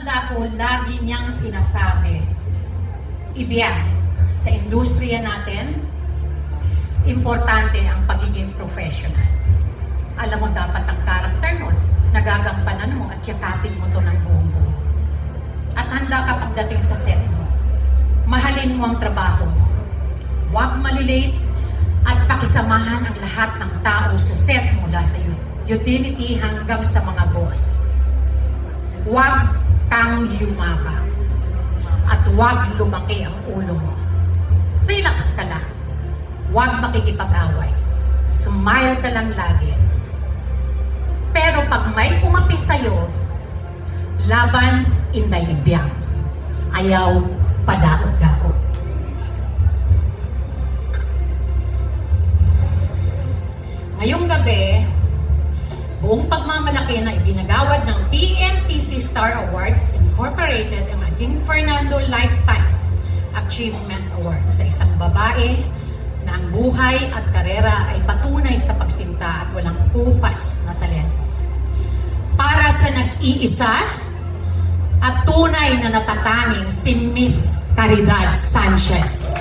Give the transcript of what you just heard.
handa po lagi niyang sinasabi, ibiyak sa industriya natin, importante ang pagiging professional. Alam mo dapat ang karakter nun, nagagampanan mo at yakapin mo to ng buong buo. At handa ka pagdating sa set mo. Mahalin mo ang trabaho mo. Huwag malilate at pakisamahan ang lahat ng tao sa set mula sa utility hanggang sa mga boss. Huwag kang yumabang at huwag lumaki ang ulo mo. Relax ka lang. Huwag makikipag-away. Smile ka lang lagi. Pero pag may umapi sa'yo, laban indaibiyang. Ayaw padaot-daot. Ngayong gabi, buong pagmamalaki na ibinagawad ng PNPC Star Awards Incorporated ang ating Fernando Lifetime Achievement Award sa isang babae na ang buhay at karera ay patunay sa pagsinta at walang kupas na talento. Para sa nag-iisa at tunay na natatanging si Miss Caridad Sanchez.